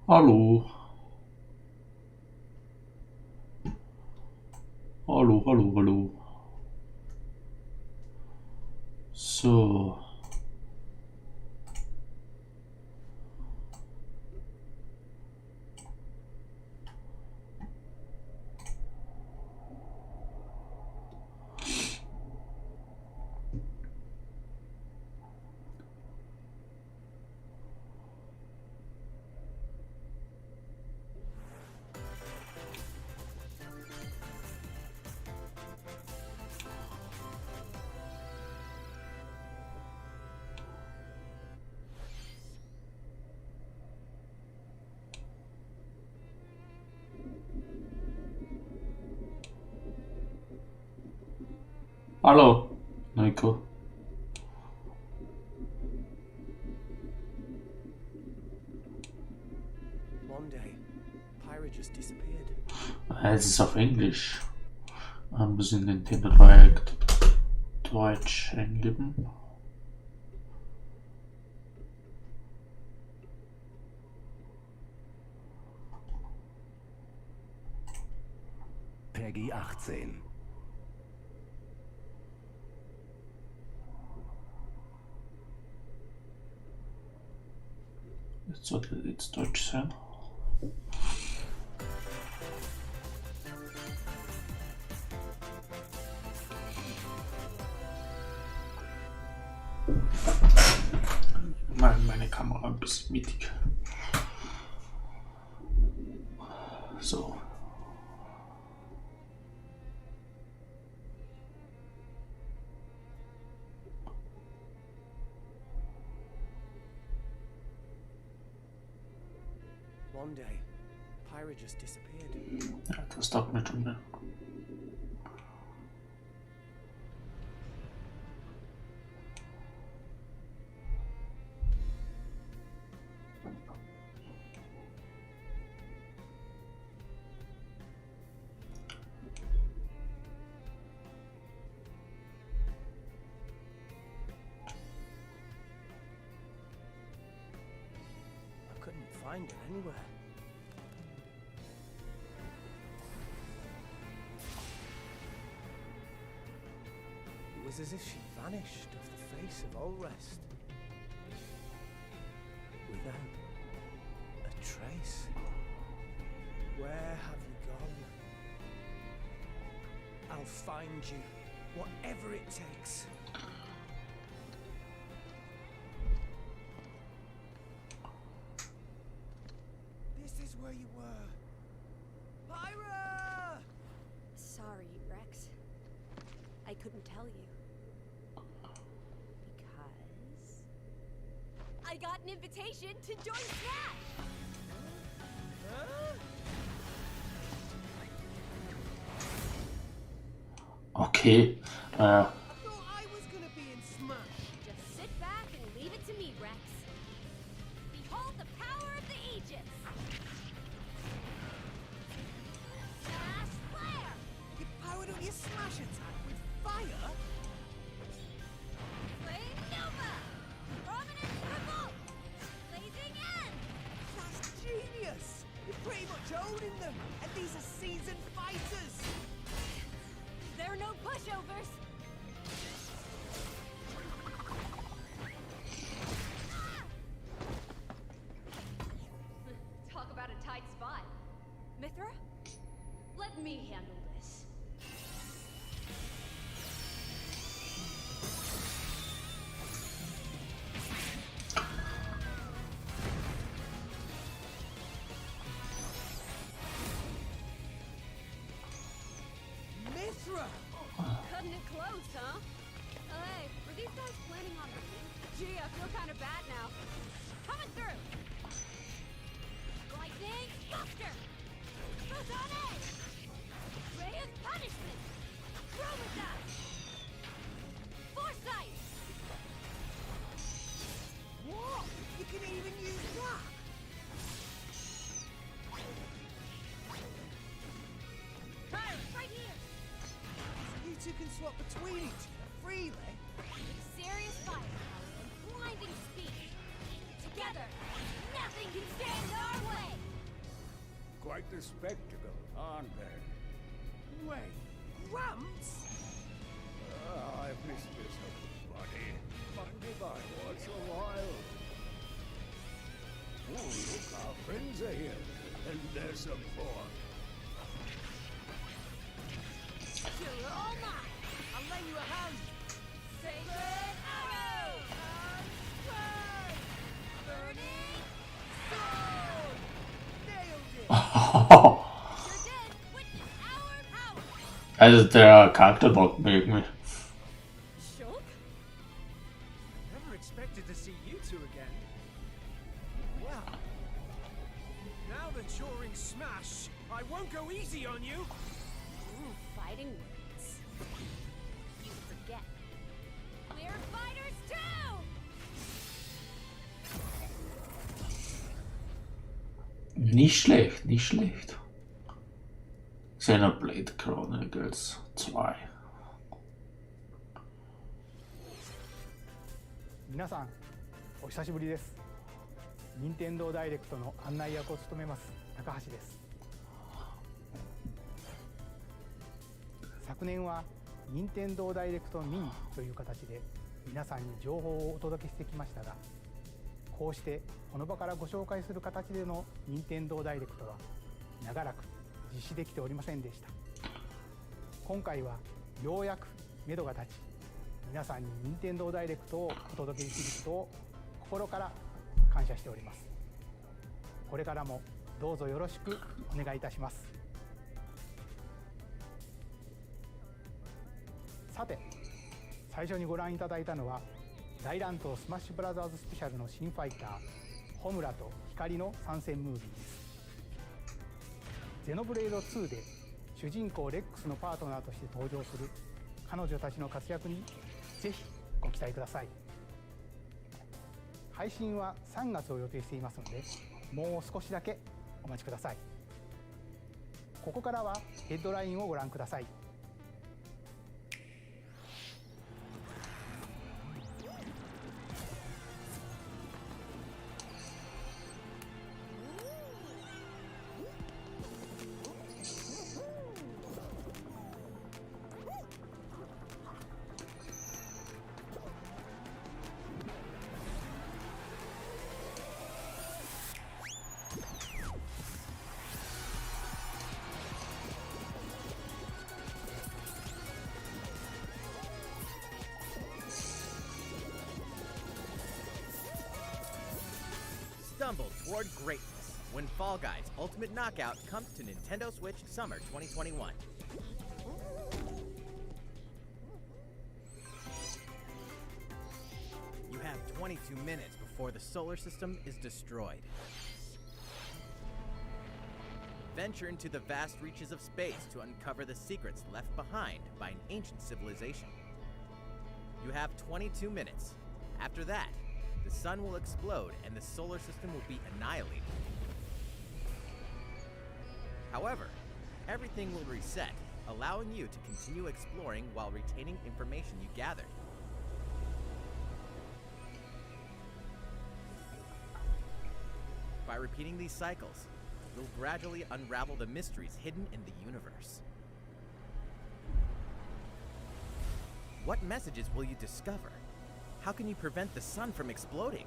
Hallo, hallo, hallo, hallo. So, hallo, Nico. One day, Pyra just disappeared. Es ist auf Englisch. Ein bisschen den direkt Deutsch eingeben. Peggy 18. Jetzt sollte jetzt Deutsch sein. Meine Kamera ein bisschen mittig. So. One day, Pyra just disappeared. Ja, das dauert eine Stunde. I couldn't find her anywhere. It was as if she vanished off the face of Allrest. Without a trace. Where have you gone? I'll find you, whatever it takes. This is where you were. Pyra! Sorry, Rex. I couldn't tell you. Because... I got an invitation to join Smash! Huh? Okay. I thought I was gonna be in Smash. Just sit back and leave it to me, Rex. Behold the power of the Aegis! Smash Flare! You powered up your Smash attack with fire? Flame Nova! Prominence Revolt! Blazing End! That's genius! You're pretty much owning them, and these are seasoned fighters! There are no pushovers! Talk about a tight spot. Mithra? Let me handle this. Mithra! Cutting it close, huh? Hey, were these guys planning on winning? Gee, I feel kind of bad now. Coming through! Lightning Buster! Photonic! Ray of Punishment! Chromata! Foresight! What? You can even use that? Pirates, right here! You two can swap between each other freely? With serious firepower and blinding speed. Together, nothing can stand our way! a spectacle, aren't they? Wait, Grumps? I've missed this old buddy. Monday by once a while. Oh, look, our friends are here. And there's some pork. You're all mine. I'll lend you a hand. Sacred arrow! Unstrike! Burning sword! Nailed it! You're dead. Witness our power. Also der Charakterbot mögt mich. Shulk? Never expected to see you two again. Well, now that you're in Smash, I won't go easy on you. Ooh, fighting words. You forget. We're fighters too! Nicht schlecht, nicht schlecht. Xenoblade Chronicles 2. 皆さんお久しぶりです。任天堂ダイレクトの案内役を務めます高橋です。昨年は任天堂ダイレクトミニという形で皆さんに情報をお届けしてきましたが、こうしてこの場からご紹介する形での任天堂ダイレクトは長らく実施できておりませんでした。今回はようやく目処が立ち、皆さんに任天堂ダイレクトをお届けできることを心から感謝しております。これからもどうぞよろしくお願いいたします。さて、最初にご覧いただいたのは大乱闘スマッシュブラザーズスペシャルの新ファイターホムラと光の参戦ムービーです。ゼノブレード2で主人公レックスのパートナーとして登場する彼女たちの活躍にぜひご期待ください。配信は3月を予定していますので、もう少しだけお待ちください。ここからはヘッドラインをご覧ください。Stumble toward greatness when Fall Guys Ultimate Knockout comes to Nintendo Switch Summer 2021. You have 22 minutes before the solar system is destroyed. Venture into the vast reaches of space to uncover the secrets left behind by an ancient civilization. You have 22 minutes. After that, the sun will explode and the solar system will be annihilated. However, everything will reset, allowing you to continue exploring while retaining information you gathered. By repeating these cycles, you'll gradually unravel the mysteries hidden in the universe. What messages will you discover? How can you prevent the sun from exploding?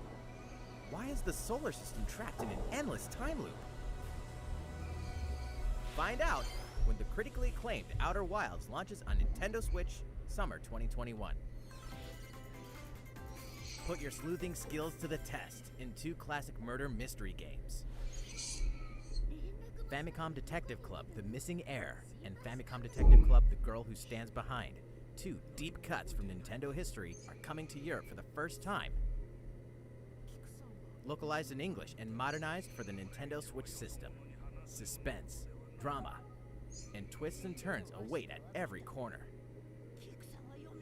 Why is the solar system trapped in an endless time loop? Find out when the critically acclaimed Outer Wilds launches on Nintendo Switch Summer 2021. Put your sleuthing skills to the test in 2 classic murder mystery games. Famicom Detective Club: The Missing Heir and Famicom Detective Club: The Girl Who Stands Behind. 2 deep cuts from Nintendo history are coming to Europe for the first time. Localized in English and modernized for the Nintendo Switch system. Suspense, drama, and twists and turns await at every corner.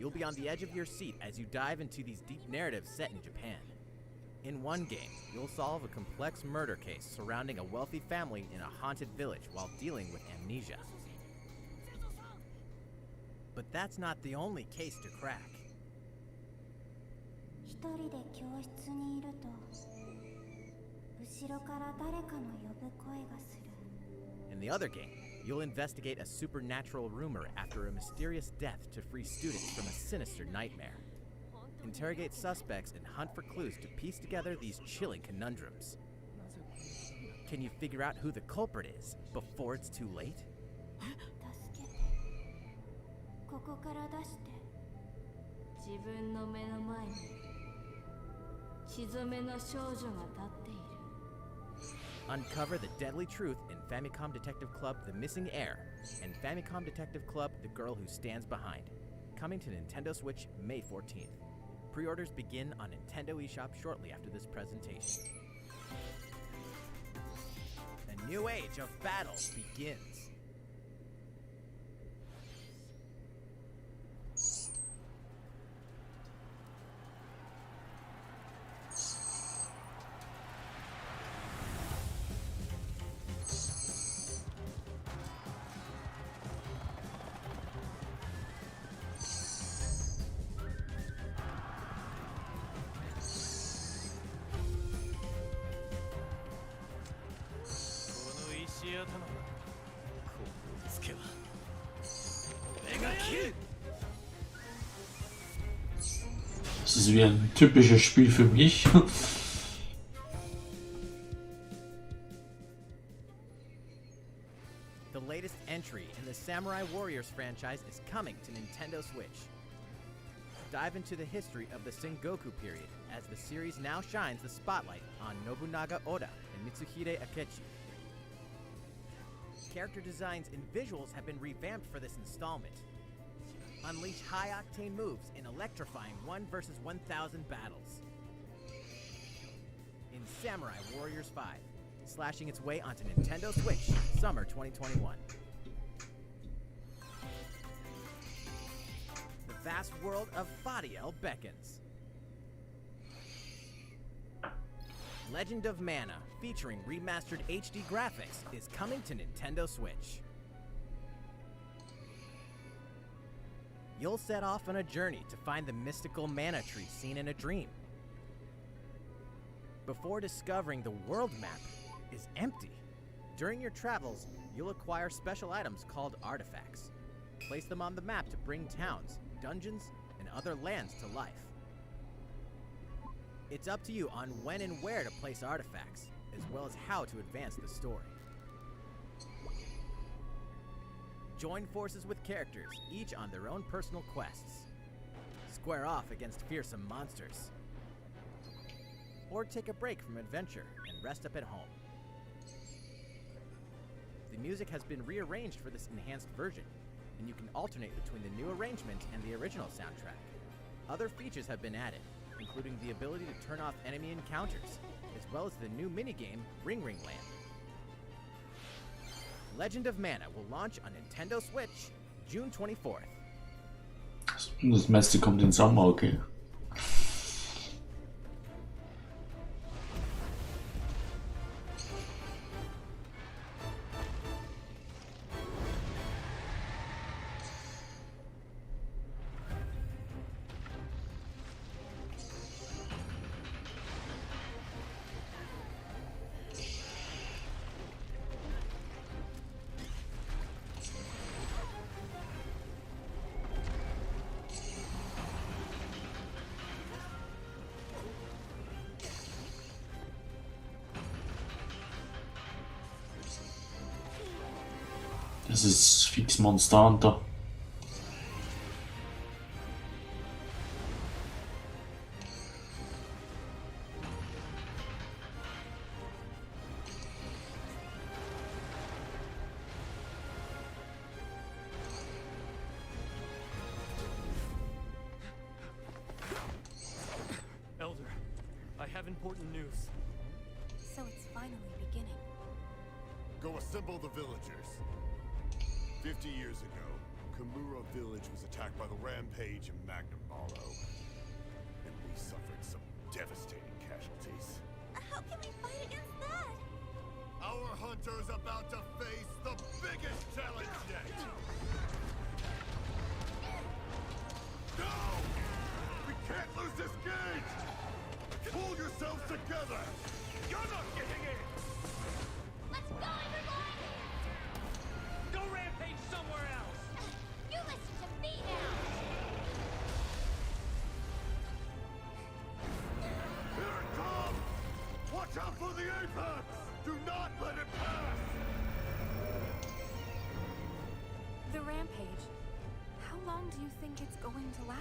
You'll be on the edge of your seat as you dive into these deep narratives set in Japan. In one game, you'll solve a complex murder case surrounding a wealthy family in a haunted village while dealing with amnesia. But that's not the only case to crack. 一人で教室にいると後ろから誰かの呼ぶ声がする。In the other game, you'll investigate a supernatural rumor after a mysterious death to free students from a sinister nightmare. Interrogate suspects and hunt for clues to piece together these chilling conundrums. Can you figure out who the culprit is before it's too late? 助けてここから出して自分の目の前に血染めの少女が立っている Uncover the deadly truth in Famicom Detective Club The Missing Heir and Famicom Detective Club The Girl Who Stands Behind. Coming to Nintendo Switch May 14th. Pre-orders begin on Nintendo eShop shortly after this presentation. A new age of battle begins. Das ist wie ein typisches Spiel für mich. The latest entry in the Samurai Warriors franchise is coming to Nintendo Switch. Dive into the history of the Sengoku period as the series now shines the spotlight on Nobunaga Oda and Mitsuhide Akechi. Character designs and visuals have been revamped for this installment. Unleash high-octane moves in electrifying 1 versus 1,000 battles. In Samurai Warriors 5, slashing its way onto Nintendo Switch, summer 2021. The vast world of Fadiel beckons. Legend of Mana, featuring remastered HD graphics, is coming to Nintendo Switch. You'll set off on a journey to find the mystical mana tree seen in a dream. Before discovering the world map is empty. During your travels, you'll acquire special items called artifacts. Place them on the map to bring towns, dungeons, and other lands to life. It's up to you on when and where to place artifacts, as well as how to advance the story. Join forces with characters, each on their own personal quests. Square off against fearsome monsters. Or take a break from adventure and rest up at home. The music has been rearranged for this enhanced version, and you can alternate between the new arrangement and the original soundtrack. Other features have been added, including the ability to turn off enemy encounters, as well as the new minigame Ring Ring Land. Legend of Mana will launch on Nintendo Switch June 24th. Das meiste kommt im Sommer, okay. Das ist fix Monster Hunter. Elder, I have important news. So it's finally beginning. Go assemble the villagers. 50 years ago, Kamura village was attacked by the Rampage and Magnum Malo. And we suffered some devastating casualties. How can we fight against that? Our hunter's about to face the biggest challenge yet! No! We can't lose this gate! Pull yourselves together! You're not getting in! Let's go, everyone! Watch out for the apex! Do not let it pass! The rampage. How long do you think it's going to last?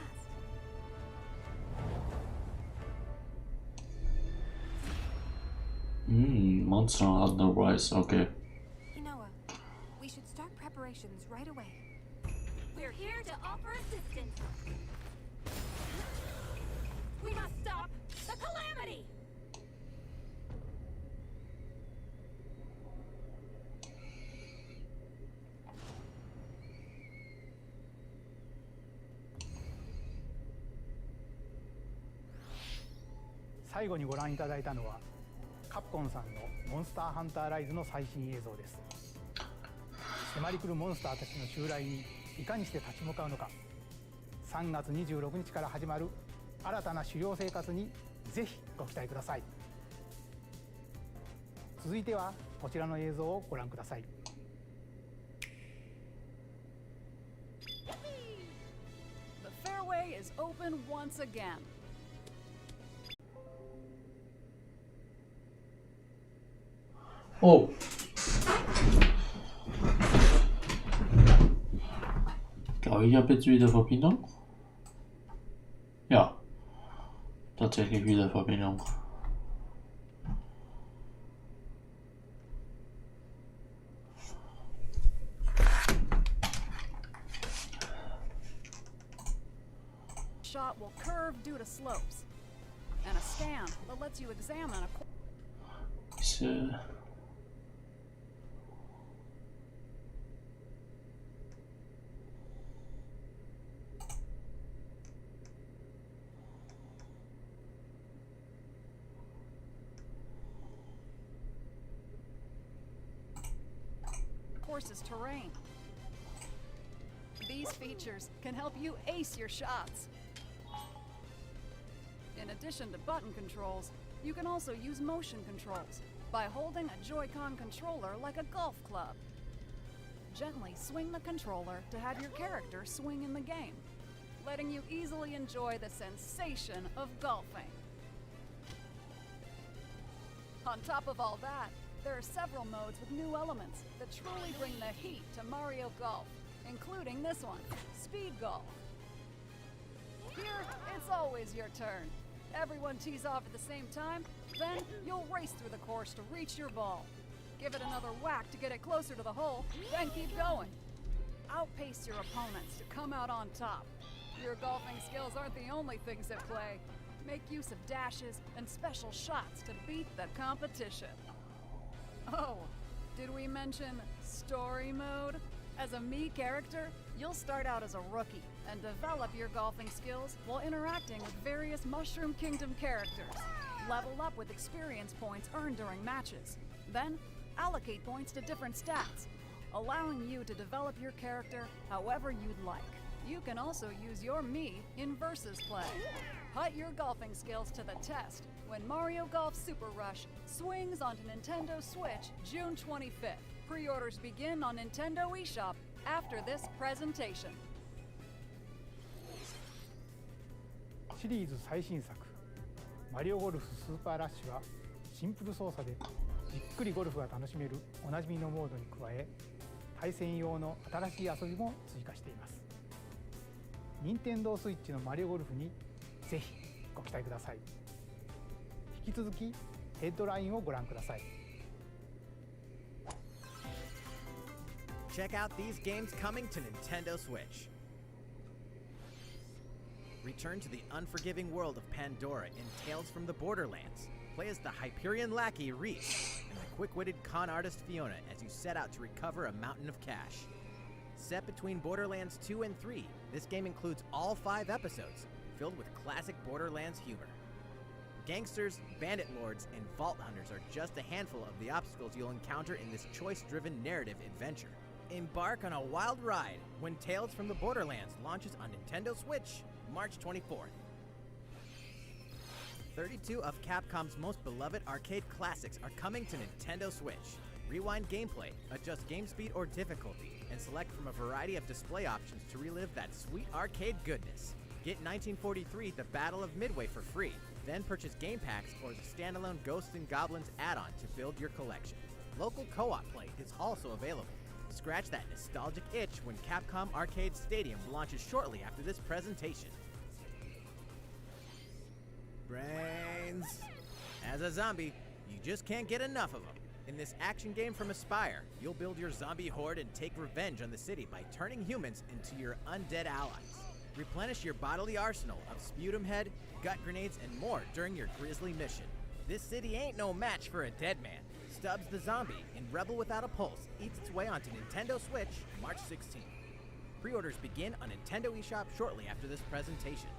Monster on the rise, okay. Inoa, we should start preparations right away. We're here to offer assistance. We must stop the calamity!最後にご覧いただいたのはカプコンさんのモンスターハンターライズの最新映像です。迫り来るモンスターたちの襲来にいかにして立ち向かうのか、3月26日から始まる新たな狩猟生活にぜひご期待ください。続いてはこちらの映像をご覧ください。The fairway is open once again. Oh. Glaube ich, habe jetzt wieder Verbindung? Ja. Tatsächlich wieder Verbindung. Shot will curve due to slopes. And a stand that lets you examine a Diese course's terrain. These features can help you ace your shots. In addition to button controls, you can also use motion controls by holding a Joy-Con controller like a golf club. Gently swing the controller to have your character swing in the game, letting you easily enjoy the sensation of golfing. On top of all that, there are several modes with new elements that truly bring the heat to Mario Golf, including this one, Speed Golf. Here, it's always your turn. Everyone tees off at the same time, then you'll race through the course to reach your ball. Give it another whack to get it closer to the hole, then keep going. Outpace your opponents to come out on top. Your golfing skills aren't the only things at play. Make use of dashes and special shots to beat the competition. Oh, did we mention story mode? As a Mii character, you'll start out as a rookie and develop your golfing skills while interacting with various Mushroom Kingdom characters. Level up with experience points earned during matches. Then, allocate points to different stats, allowing you to develop your character however you'd like. You can also use your Mii in Versus play. Put your golfing skills to the test when Mario Golf Super Rush swings onto Nintendo Switch June 25th. Pre-orders begin on Nintendo eShop after this presentation. シリーズ最新作マリオゴルフスーパーラッシュはシンプル操作でじっくりゴルフが楽しめるおなじみのモードに加え、対戦用の新しい遊びも追加しています。任天堂スイッチのマリオゴルフにぜひご期待ください。引き続きヘッドラインをご覧ください。Check out these games coming to Nintendo Switch. Return to the unforgiving world of Pandora in Tales from the Borderlands. Play as the Hyperion lackey Reese and the quick-witted con artist Fiona as you set out to recover a mountain of cash. Set between Borderlands 2 and 3, this game includes all 5 episodes, filled with classic Borderlands humor. Gangsters, bandit lords, and vault hunters are just a handful of the obstacles you'll encounter in this choice-driven narrative adventure. Embark on a wild ride when Tales from the Borderlands launches on Nintendo Switch, March 24th. 32 of Capcom's most beloved arcade classics are coming to Nintendo Switch. Rewind gameplay, adjust game speed or difficulty, and select from a variety of display options to relive that sweet arcade goodness. Get 1943 The Battle of Midway for free, then purchase game packs or the standalone Ghosts and Goblins add-on to build your collection. Local co-op play is also available. Scratch that nostalgic itch when Capcom Arcade Stadium launches shortly after this presentation. Brains. As a zombie, you just can't get enough of them. In this action game from Aspyr, you'll build your zombie horde and take revenge on the city by turning humans into your undead allies. Replenish your bodily arsenal of sputum head, gut grenades, and more during your grisly mission. This city ain't no match for a dead man. Stubbs the Zombie in Rebel Without a Pulse eats its way onto Nintendo Switch March 16th. Pre-orders begin on Nintendo eShop shortly after this presentation.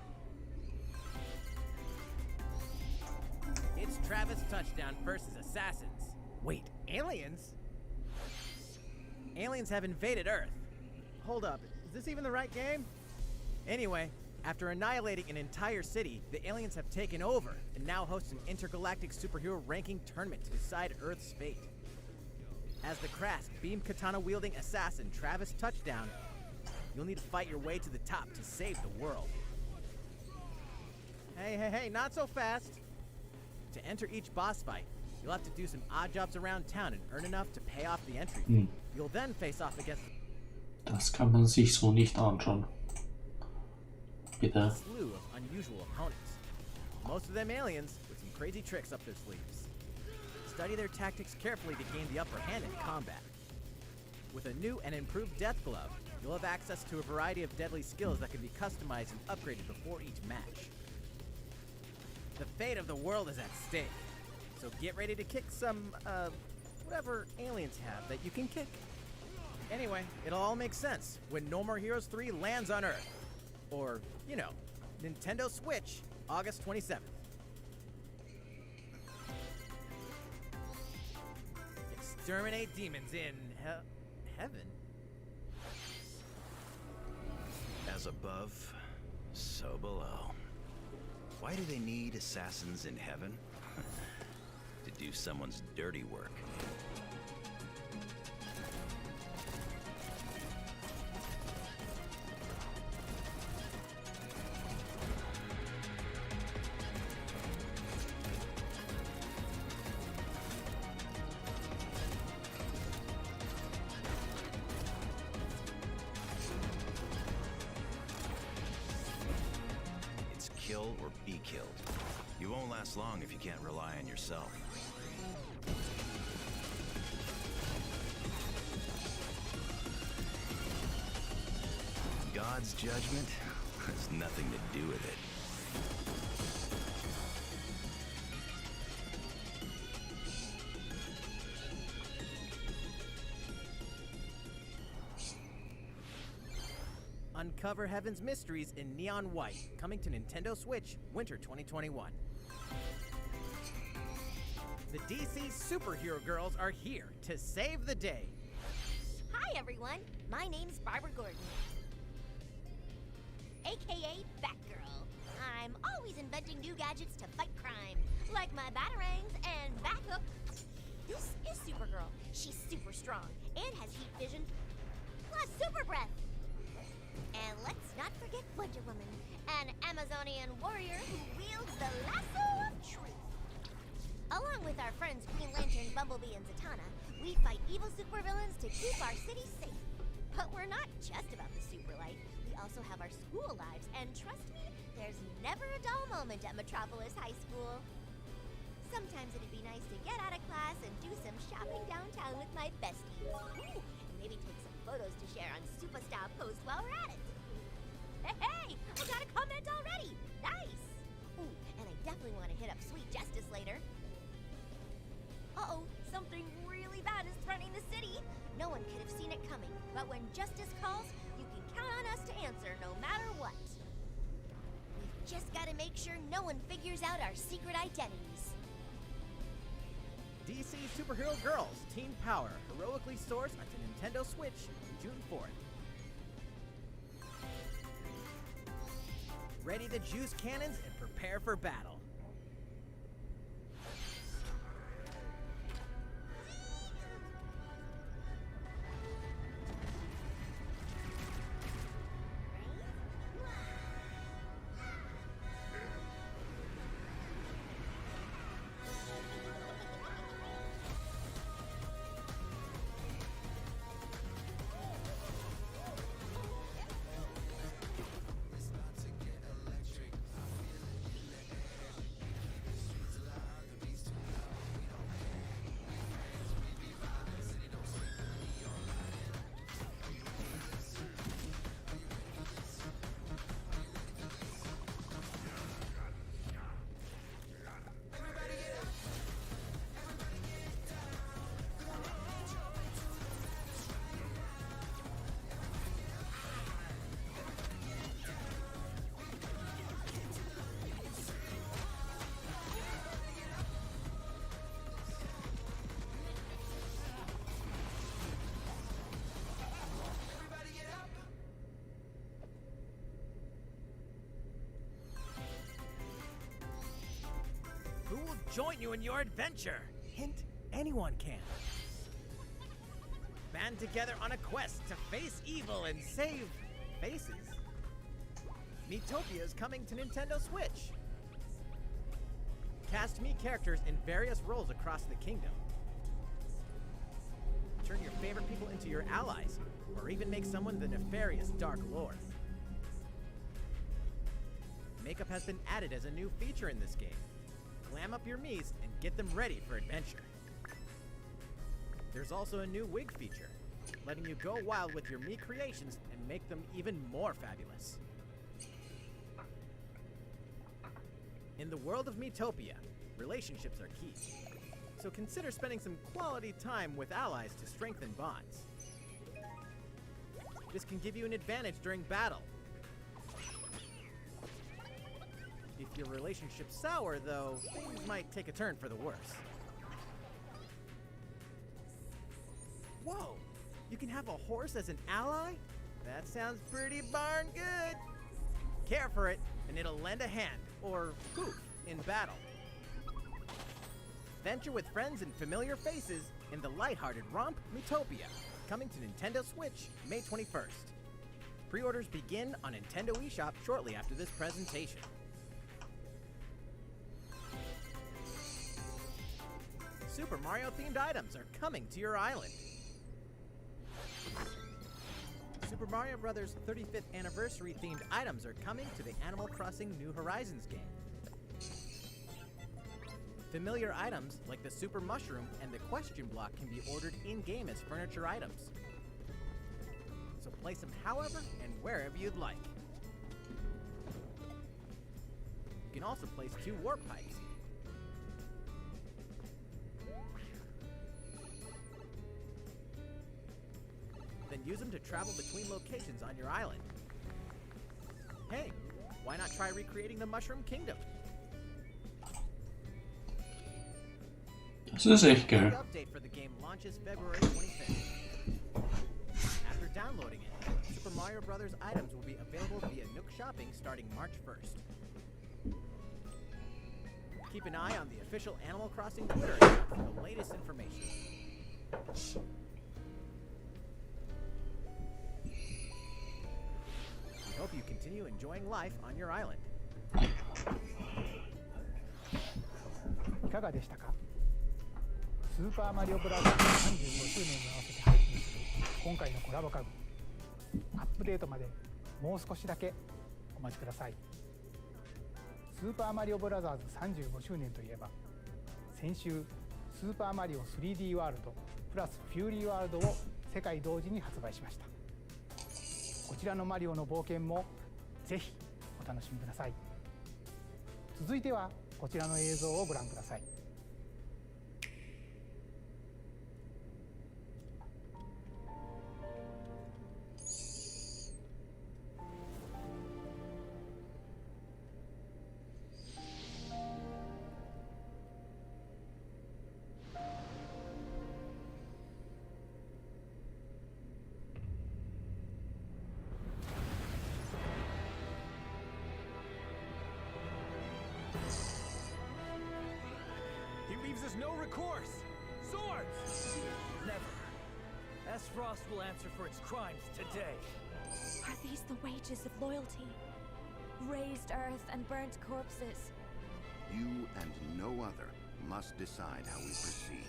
It's Travis Touchdown versus Assassins. Wait, aliens? Aliens have invaded Earth. Hold up, is this even the right game? Anyway, after annihilating an entire city, the aliens have taken over and now host an intergalactic superhero ranking tournament to decide Earth's fate. As the crass, beam katana-wielding assassin Travis Touchdown, you'll need to fight your way to the top to save the world. Hey, not so fast! To enter each boss fight, you'll have to do some odd jobs around town and earn enough to pay off the entry fee. You'll then face off against Das kann man sich so nicht anschauen. Bitte. a slew of unusual opponents. Most of them aliens with some crazy tricks up their sleeves. Study their tactics carefully to gain the upper hand in combat. With a new and improved Death Glove, you'll have access to a variety of deadly skills that can be customized and upgraded before each match. The fate of the world is at stake, so get ready to kick some, whatever aliens have that you can kick. Anyway, it'll all make sense when No More Heroes 3 lands on Earth. Or, you know, Nintendo Switch, August 27th. Exterminate demons in heaven. As above, so below. Why do they need assassins in heaven? To do someone's dirty work. Kill or be killed. You won't last long if you can't rely on yourself. God's judgment has nothing to do with it. Uncover Heaven's mysteries in neon white, coming to Nintendo Switch, winter 2021. The DC superhero girls are here to save the day. Hi everyone, my name's Barbara Gordon, aka Batgirl. I'm always inventing new gadgets to fight crime, like my batarangs and Bathook. This is Supergirl. She's super strong and has heat vision, plus super breath. And let's not forget Wonder Woman, an Amazonian warrior who wields the lasso of truth. Along with our friends Green Lantern, Bumblebee, and Zatanna, we fight evil supervillains to keep our city safe. But we're not just about the super life. We also have our school lives, and trust me, there's never a dull moment at Metropolis High School. Sometimes it'd be nice to get out of class and do some shopping downtown with my besties. Ooh, and maybe take some photos to share on Superstar Post while we're at it. Hey, I got a comment already! Nice! Ooh, and I definitely want to hit up Sweet Justice later. Uh-oh, something really bad is threatening the city. No one could have seen it coming, but when Justice calls, you can count on us to answer no matter what. We've just got to make sure no one figures out our secret identities. DC Superhero Girls Teen Power heroically soars onto Nintendo Switch June 4th. Ready to juice cannons and prepare for battle. join you in your adventure. Hint, anyone can. Band together on a quest to face evil and save faces. Miitopia is coming to Nintendo Switch. Cast Mii characters in various roles across the kingdom. Turn your favorite people into your allies, or even make someone the nefarious Dark Lord. Makeup has been added as a new feature in this game. Glam up your Miis and get them ready for adventure. There's also a new wig feature, letting you go wild with your Mii creations and make them even more fabulous. In the world of Miitopia, relationships are key. So consider spending some quality time with allies to strengthen bonds. This can give you an advantage during battle. If your relationship's sour, though, things might take a turn for the worse. Whoa! You can have a horse as an ally? That sounds pretty darn good! Care for it, and it'll lend a hand, or poof, in battle. Venture with friends and familiar faces in the lighthearted romp Miitopia, coming to Nintendo Switch May 21st. Pre-orders begin on Nintendo eShop shortly after this presentation. Super Mario themed items are coming to your island. Super Mario Bros. 35th anniversary themed items are coming to the Animal Crossing New Horizons game. Familiar items like the Super Mushroom and the Question Block can be ordered in-game as furniture items. So place them however and wherever you'd like. You can also place 2 warp pipes. Then use them to travel between locations on your island. Hey, why not try recreating the Mushroom Kingdom? Das ist echt The geil. update for the game launches February 25th. After downloading it, Super Mario Bros. Items will be available via Nook Shopping starting March 1st. Keep an eye on the official Animal Crossing Twitter account for the latest information. We hope you continue enjoying life on your island. いかがでしたか。スーパーマリオブラザーズ35周年に合わせて配信する今回のコラボ家具。アップデートまでもう少しだけお待ちください。スーパーマリオブラザーズ35周年といえば、先週スーパーマリオ 3D ワールドプラスフューリーワールドを世界同時に発売しました。こちらのマリオの冒険もぜひお楽しみください。続いてはこちらの映像をご覧ください。He leaves us no recourse! Swords! Never. S-Frost will answer for its crimes today. Are these the wages of loyalty? Raised earth and burnt corpses. You and no other must decide how we proceed.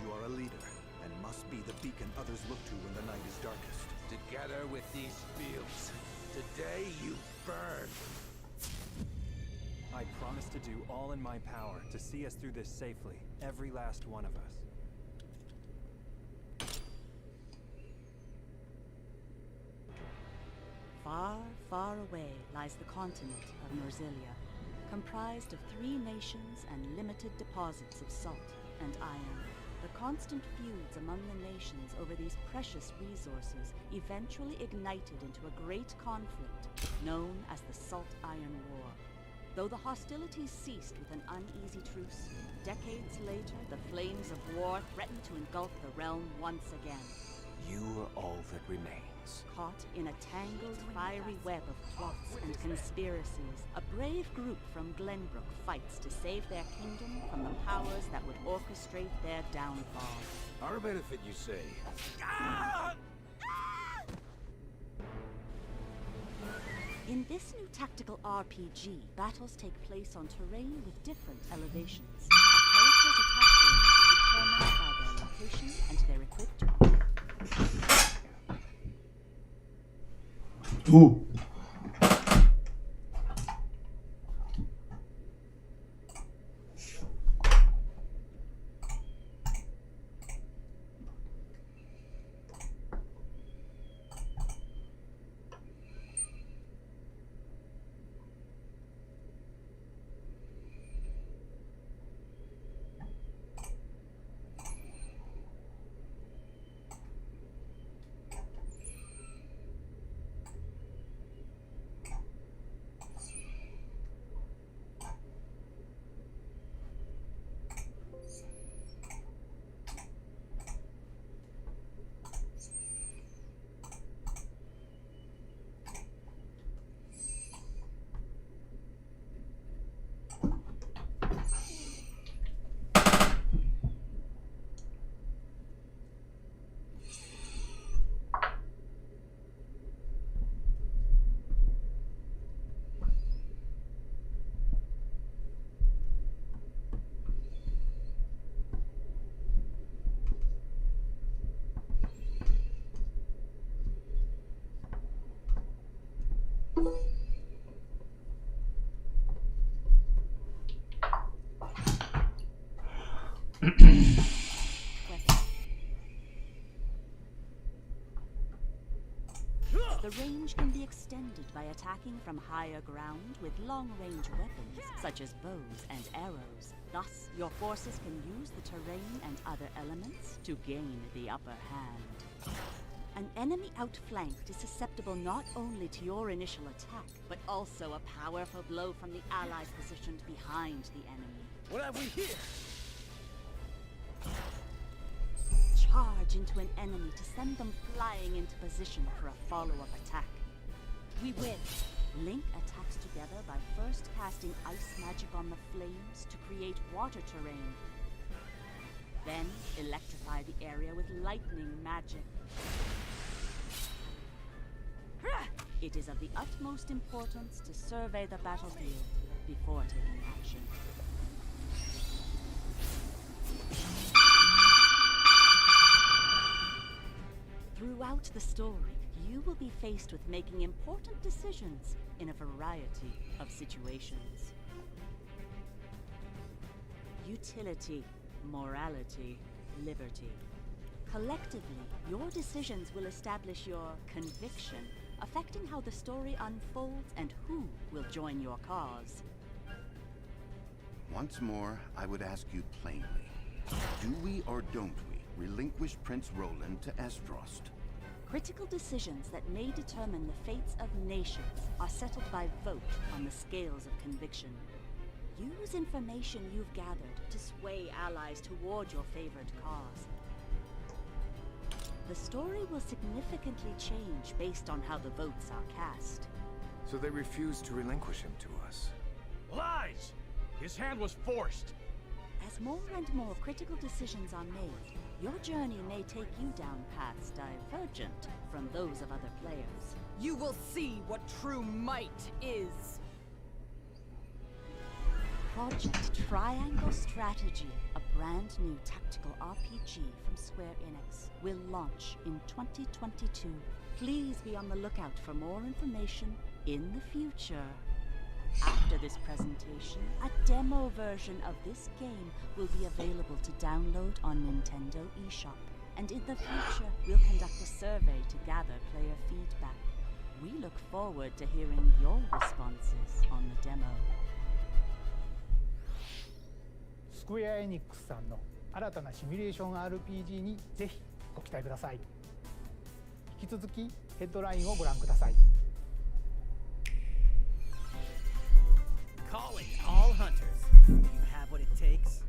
You are a leader, and must be the beacon others look to when the night is darkest. Together with these fields, today you burn. I promise to do all in my power to see us through this safely, every last one of us. Far, far away lies the continent of Norzilia, comprised of 3 nations and limited deposits of salt and iron. The constant feuds among the nations over these precious resources eventually ignited into a great conflict known as the Salt Iron War. Though the hostilities ceased with an uneasy truce, decades later the flames of war threatened to engulf the realm once again. You are all that remains. us. Caught in a tangled, fiery web of plots and conspiracies, a brave group from Glenbrook fights to save their kingdom from the powers that would orchestrate their downfall. Our benefit, you say? In this new tactical RPG, battles take place on terrain with different elevations. A character's attack range is determined by their location and their equipped. Ooh. The range can be extended by attacking from higher ground with long-range weapons, such as bows and arrows. Thus, your forces can use the terrain and other elements to gain the upper hand. An enemy outflanked is susceptible not only to your initial attack, but also a powerful blow from the allies positioned behind the enemy. What have we here? Charge into an enemy to send them flying into position for a follow-up attack. We win. Link attacks together by first casting ice magic on the flames to create water terrain. Then electrify the area with lightning magic. It is of the utmost importance to survey the battlefield before taking action. Throughout the story, you will be faced with making important decisions in a variety of situations. Utility, morality, liberty. Collectively, your decisions will establish your conviction, affecting how the story unfolds and who will join your cause. Once more, I would ask you plainly. Do we or don't we relinquish Prince Roland to Esdrost? Critical decisions that may determine the fates of nations are settled by vote on the scales of conviction. Use information you've gathered to sway allies toward your favored cause. The story will significantly change based on how the votes are cast. So they refuse to relinquish him to us. Lies! His hand was forced. As more and more critical decisions are made, your journey may take you down paths divergent from those of other players. You will see what true might is. Project Triangle Strategy, a brand new tactical RPG from Square Enix, will launch in 2022. Please be on the lookout for more information in the future. After this presentation, a demo version of this game will be available to download on Nintendo eShop. And in the future, we'll conduct a survey to gather player feedback. We look forward to hearing your responses on the demo. スクエアエニックスさんの新たなシミュレーション RPG にぜひご期待ください。引き続きヘッドラインをご覧ください。Calling all hunters. You have what it takes.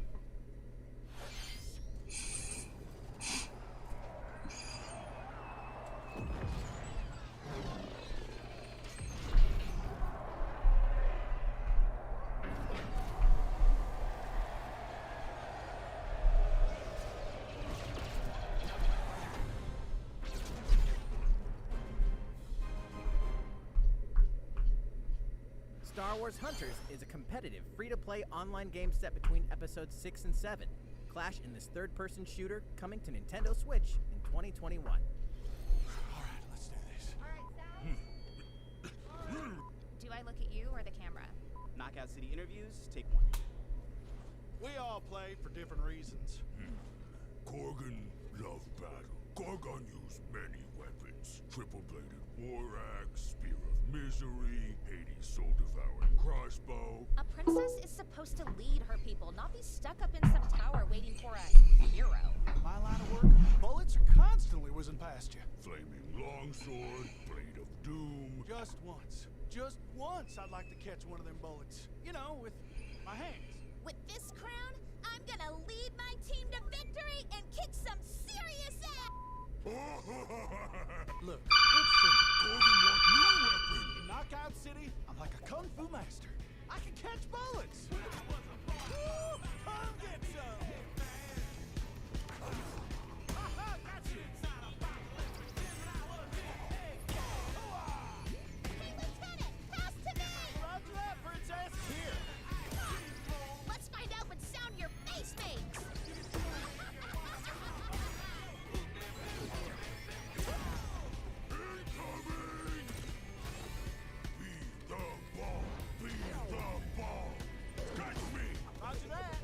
Star Wars Hunters is a competitive, free-to-play online game set between episodes 6 and 7. Clash in this third-person shooter coming to Nintendo Switch in 2021. Alright, let's do this. Do I look at you or the camera? Knockout City interviews, take 1. We all play for different reasons. Korgan loved battle. Gorgon used many weapons. Triple-bladed war axe, spear of misery, Hades soul-devouring crossbow. A princess is supposed to lead her people, not be stuck up in some tower waiting for a hero. My line of work, bullets are constantly whizzing past you. Flaming longsword, blade of doom. Just once I'd like to catch one of them bullets. You know, with my hands. With this crown, I'm gonna lead my team to victory and kick some serious ass! Look, it's simple. Korgan want new weapon. In Knockout City, I'm like a kung fu master. I can catch bullets. Woo! Come get some. That's it. Hey, Lieutenant, pass to me! Roger that, princess. Here. Let's find out what sound your face makes! Roger that.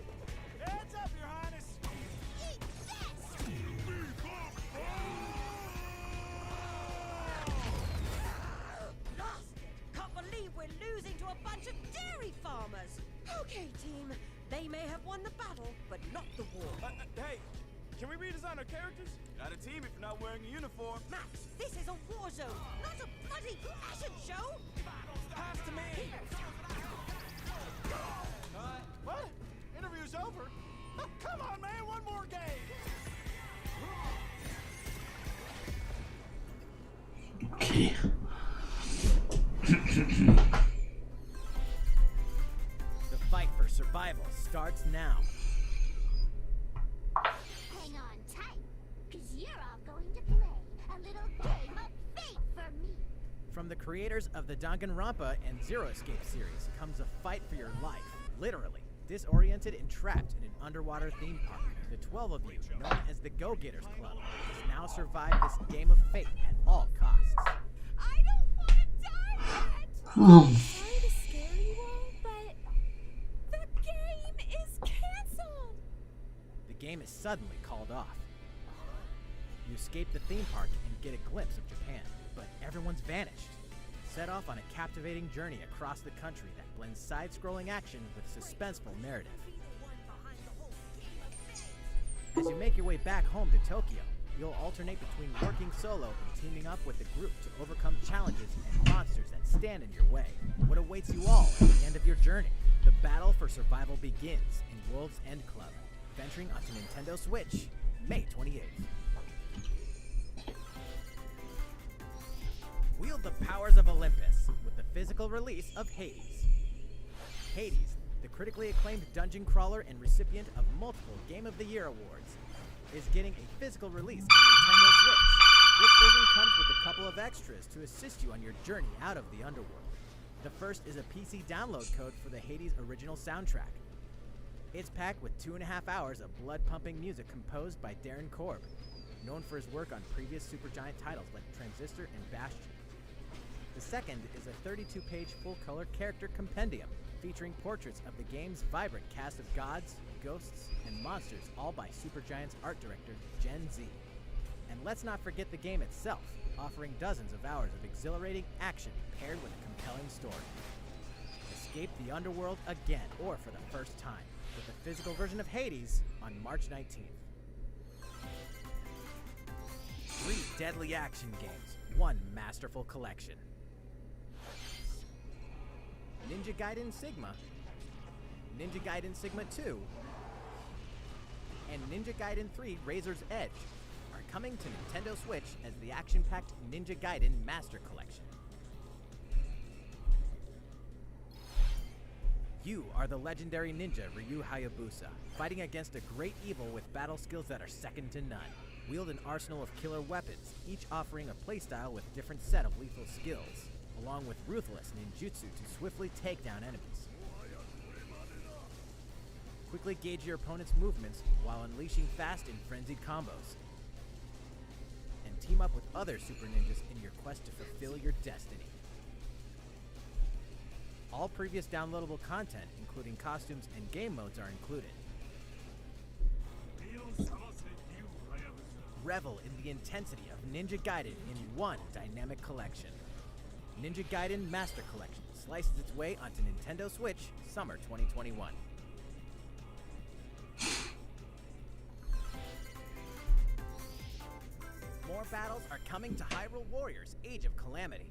Heads up, Your Highness. Eat this! Can't believe we're losing to a bunch of dairy farmers. Okay, team. They may have won the battle, but not the war. Hey, can we redesign our characters? Not a team if you're not wearing a uniform. Max, this is a war zone, not a bloody fashion show. Pass to me. What? Interview's over? Oh, come on, man, one more game. Okay. The fight for survival starts now. Hang on tight, because you're all going to play a little game of fate for me. From the creators of the Danganronpa and Zero Escape series comes a fight for your life, literally. Disoriented and trapped in an underwater theme park, the 12 of you, known as the Go-Getters Club, must now survive this game of fate at all costs. I don't want to die yet! Sorry to scare you all, but the game is canceled! The game is suddenly called off. You escape the theme park and get a glimpse of Japan, but everyone's vanished. Set off on a captivating journey across the country that blends side-scrolling action with suspenseful narrative. As you make your way back home to Tokyo, you'll alternate between working solo and teaming up with the group to overcome challenges and monsters that stand in your way. What awaits you all at the end of your journey? The battle for survival begins in World's End Club, venturing onto Nintendo Switch, May 28th. Wield the powers of Olympus with the physical release of Hades. Hades, the critically acclaimed dungeon crawler and recipient of multiple Game of the Year awards, is getting a physical release on Nintendo Switch. This version comes with a couple of extras to assist you on your journey out of the underworld. The first is a PC download code for the Hades original soundtrack. It's packed with 2.5 hours of blood-pumping music composed by Darren Korb, known for his work on previous Supergiant titles like Transistor and Bastion. The second is a 32-page full-color character compendium featuring portraits of the game's vibrant cast of gods, ghosts, and monsters, all by Supergiant's art director, Gen Z. And let's not forget the game itself, offering dozens of hours of exhilarating action paired with a compelling story. Escape the underworld again, or for the first time, with the physical version of Hades on March 19th. 3 deadly action games, 1 masterful collection. Ninja Gaiden Sigma, Ninja Gaiden Sigma 2, and Ninja Gaiden 3 Razor's Edge are coming to Nintendo Switch as the action-packed Ninja Gaiden Master Collection. You are the legendary ninja Ryu Hayabusa, fighting against a great evil with battle skills that are second to none. Wield an arsenal of killer weapons, each offering a playstyle with different set of lethal skills, along with ruthless ninjutsu to swiftly take down enemies. Quickly gauge your opponent's movements while unleashing fast and frenzied combos. And team up with other super ninjas in your quest to fulfill your destiny. All previous downloadable content, including costumes and game modes, are included. Revel in the intensity of Ninja Gaiden in one dynamic collection. Ninja Gaiden Master Collection slices its way onto Nintendo Switch summer 2021. More battles are coming to Hyrule Warriors Age of Calamity.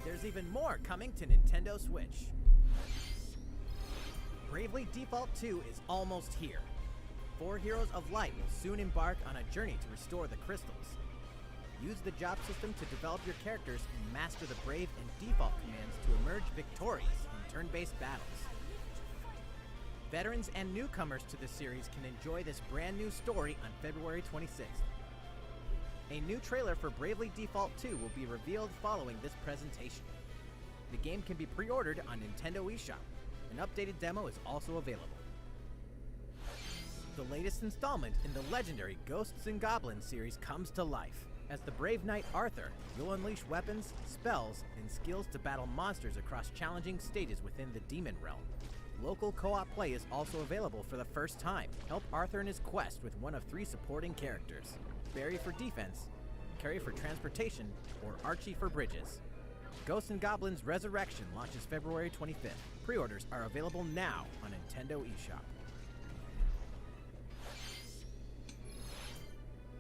There's even more coming to Nintendo Switch. Bravely Default 2 is almost here. 4 Heroes of Light will soon embark on a journey to restore the crystals. Use the job system to develop your characters and master the Brave and Default commands to emerge victorious in turn-based battles. Veterans and newcomers to the series can enjoy this brand new story on February 26th. A new trailer for Bravely Default 2 will be revealed following this presentation. The game can be pre-ordered on Nintendo eShop. An updated demo is also available. The latest installment in the legendary Ghosts and Goblins series comes to life. As the brave knight Arthur, you'll unleash weapons, spells, and skills to battle monsters across challenging stages within the Demon Realm. Local co-op play is also available for the first time. Help Arthur in his quest with one of 3 supporting characters: Barry for defense, Carrie for transportation, or Archie for bridges. Ghosts and Goblins Resurrection launches February 25th. Pre-orders are available now on Nintendo eShop.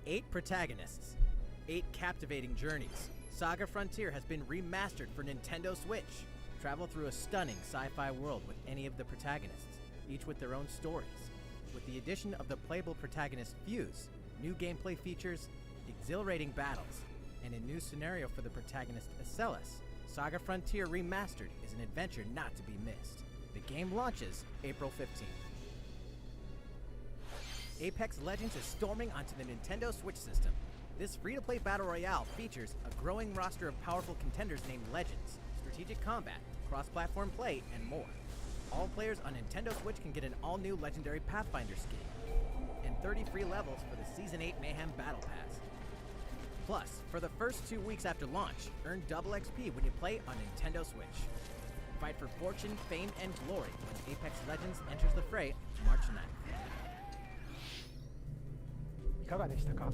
8 protagonists, 8 captivating journeys. Saga Frontier has been remastered for Nintendo Switch. Travel through a stunning sci-fi world with any of the protagonists, each with their own stories. With the addition of the playable protagonist Fuse, new gameplay features, exhilarating battles, and a new scenario for the protagonist Acellus, Saga Frontier Remastered is an adventure not to be missed. The game launches April 15th. Apex Legends is storming onto the Nintendo Switch system. This free-to-play battle royale features a growing roster of powerful contenders named Legends, strategic combat, cross-platform play, and more. All players on Nintendo Switch can get an all-new Legendary Pathfinder skin, and 30 free levels for the Season 8 Mayhem Battle Pass. Plus, for the first 2 weeks after launch, earn double XP when you play on Nintendo Switch. Fight for fortune, fame, and glory when Apex Legends enters the fray March 9th. いかがでしたか？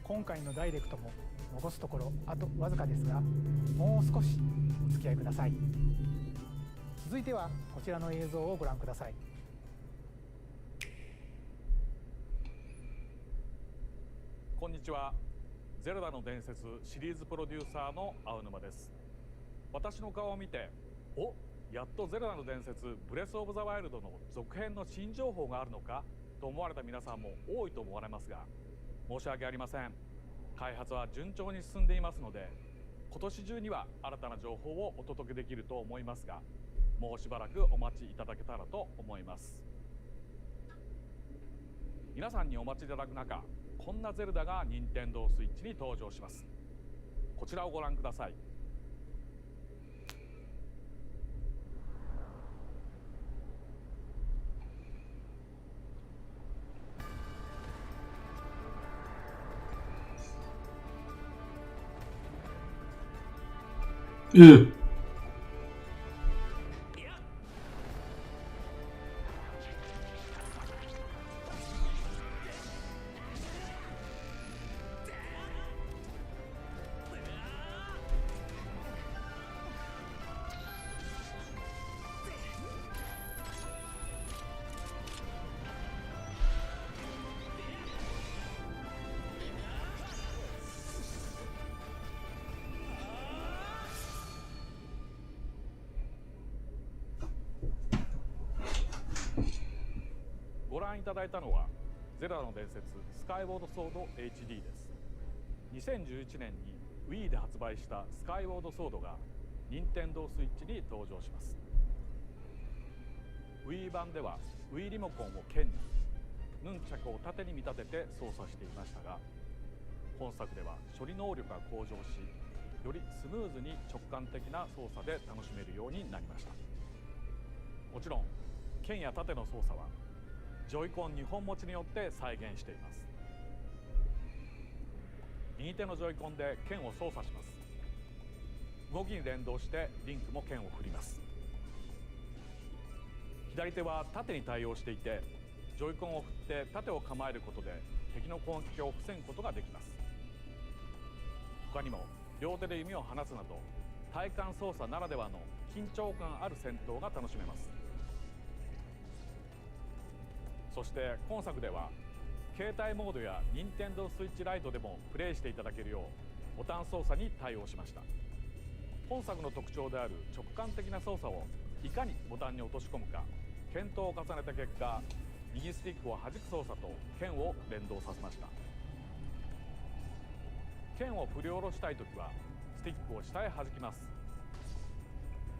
今回のダイレクトも残すところあとわずかですが、もう少しお付き合いください。続いてはこちらの映像をご覧ください。こんにちは。ゼルダの伝説シリーズプロデューサーの青沼です。私の顔を見て、お、やっとゼルダの伝説ブレスオブザワイルドの続編の新情報があるのかと思われた皆さんも多いと思われますが、申し訳ありません。開発は順調に進んでいますので、今年中には新たな情報をお届けできると思いますが、もうしばらくお待ちいただけたらと思います。皆さんにお待ちいただく中、こんなゼルダが任天堂スイッチに登場します。こちらをご覧ください。覧いただいたのはゼルダの伝説スカイウォードソード HD です。2011年に Wii で発売したスカイウォードソードが任天堂スイッチに登場します。 Wii 版では Wii リモコンを剣に、ヌンチャクを縦に見立てて操作していましたが、本作では処理能力が向上し、よりスムーズに直感的な操作で楽しめるようになりました。もちろん剣や盾の操作はジョイコン2本持ちによって再現しています。右手のジョイコンで剣を操作します。動きに連動してリンクも剣を振ります。左手は縦に対応していて、ジョイコンを振って盾を構えることで敵の攻撃を防ぐことができます。他にも両手で弓を放つなど、体感操作ならではの緊張感ある戦闘が楽しめます。そして今作では携帯モードや任天堂スイッチライトでもプレイしていただけるようボタン操作に対応しました。本作の特徴である直感的な操作をいかにボタンに落とし込むか検討を重ねた結果、右スティックを弾く操作と剣を連動させました。剣を振り下ろしたいときはスティックを下へ弾きます。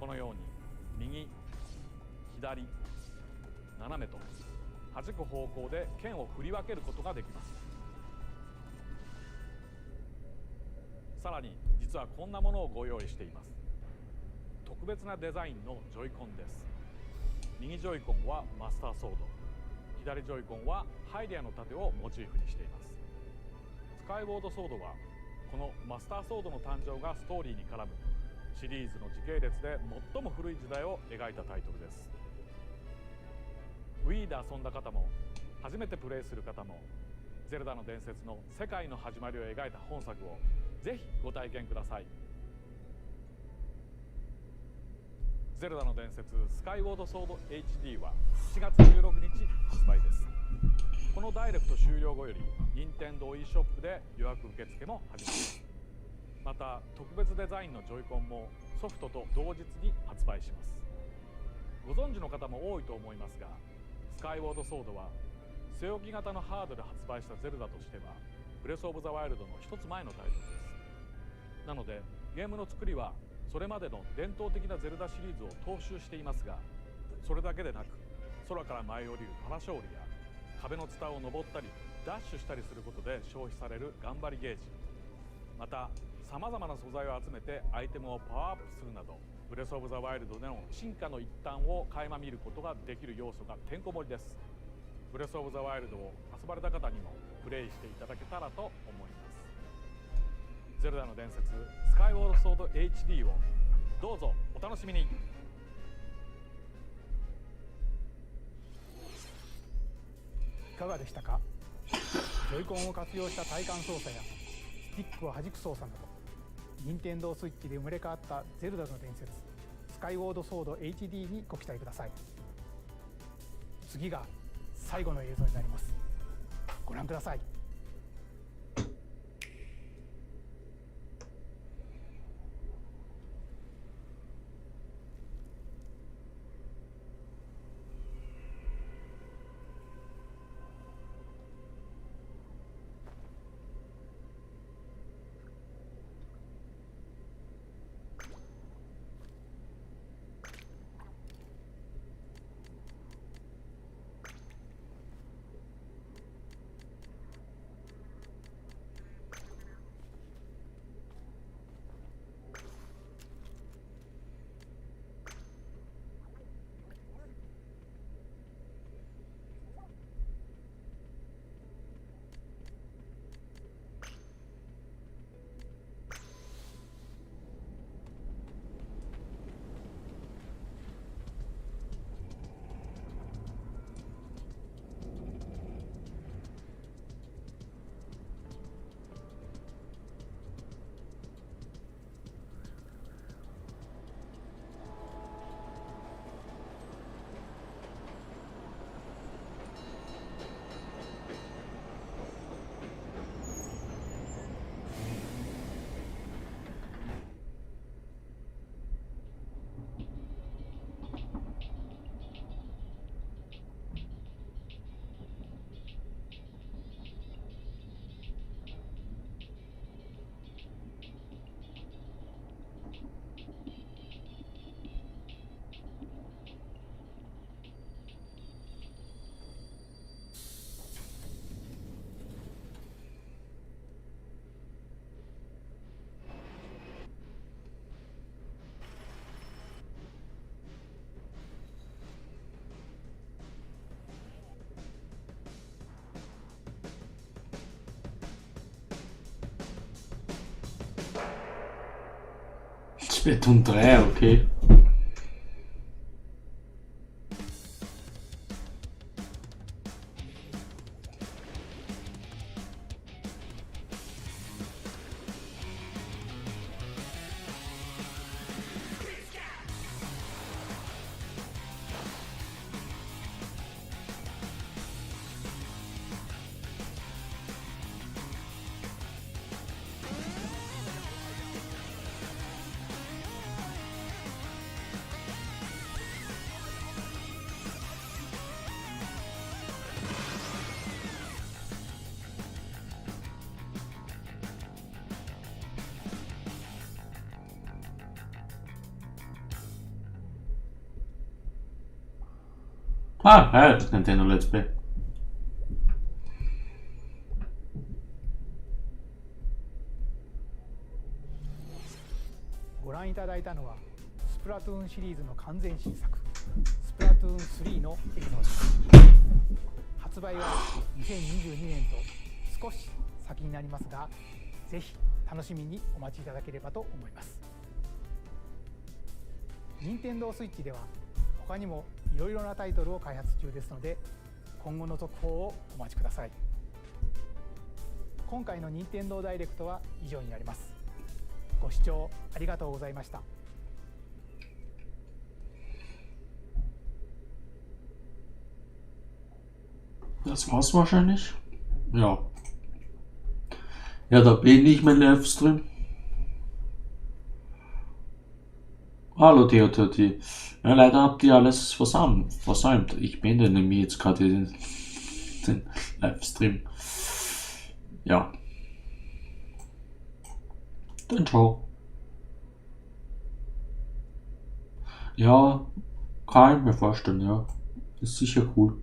このように右、左、斜めと弾く方向で剣を振り分けることができます。さらに実はこんなものをご用意しています。特別なデザインのジョイコンです。右ジョイコンはマスターソード、左ジョイコンはハイデアの盾をモチーフにしています。スカイウォードソードはこのマスターソードの誕生がストーリーに絡むシリーズの時系列で最も古い時代を描いたタイトルです。Wii で遊んだ方も初めてプレイする方も、ゼルダの伝説の世界の始まりを描いた本作をぜひご体験ください。ゼルダの伝説スカイウォードソード HD は7月16日発売です。このダイレクト終了後より任天堂 e ショップで予約受付も始まります。また特別デザインのジョイコンもソフトと同日に発売します。ご存知の方も多いと思いますが、スカイウォードソードは据え置き型のハードで発売したゼルダとしてはブレスオブザワイルドの一つ前のタイトルです。なのでゲームの作りはそれまでの伝統的なゼルダシリーズを踏襲していますが、それだけでなく空から舞い降りるパラショールや壁のツタを登ったりダッシュしたりすることで消費される頑張りゲージ、またさまざまな素材を集めてアイテムをパワーアップするなど、ブレスオブザワイルドでの進化の一端を垣間見ることができる要素がてんこ盛りです。ブレスオブザワイルドを遊ばれた方にもプレイしていただけたらと思います。ゼルダの伝説スカイウォードソード HD をどうぞお楽しみに。いかがでしたか？ジョイコンを活用した体感操作やスティックを弾く操作など、任天堂スイッチで生まれ変わったゼルダの伝説スカイウォードソード HD にご期待ください。次が最後の映像になります。ご覧ください。Splatoon 3, okay. Ah, ja, das Nintendo Let's Play.ご覧いただいたのはスプラトゥーンシリーズの完全新作スプラトゥーン3の映像です。発売は2022年と少し先になりますが、ぜひ楽しみにお待ちいただければと思います。任天堂スイッチでは他にもいろいろなタイトルを開発中ですので、今後の続報をお待ちください。今回の任天堂ダイレクトは以上になります。ご視聴ありがとうございました。Das war's wahrscheinlich. Ja. Ja, da bin ich mein Livestream. Hallo TOTT. Ja, leider habt ihr alles versäumt. Ich beende nämlich jetzt gerade den Livestream. Ja. Dann ciao. Ja, kann ich mir vorstellen, ja. Ist sicher cool.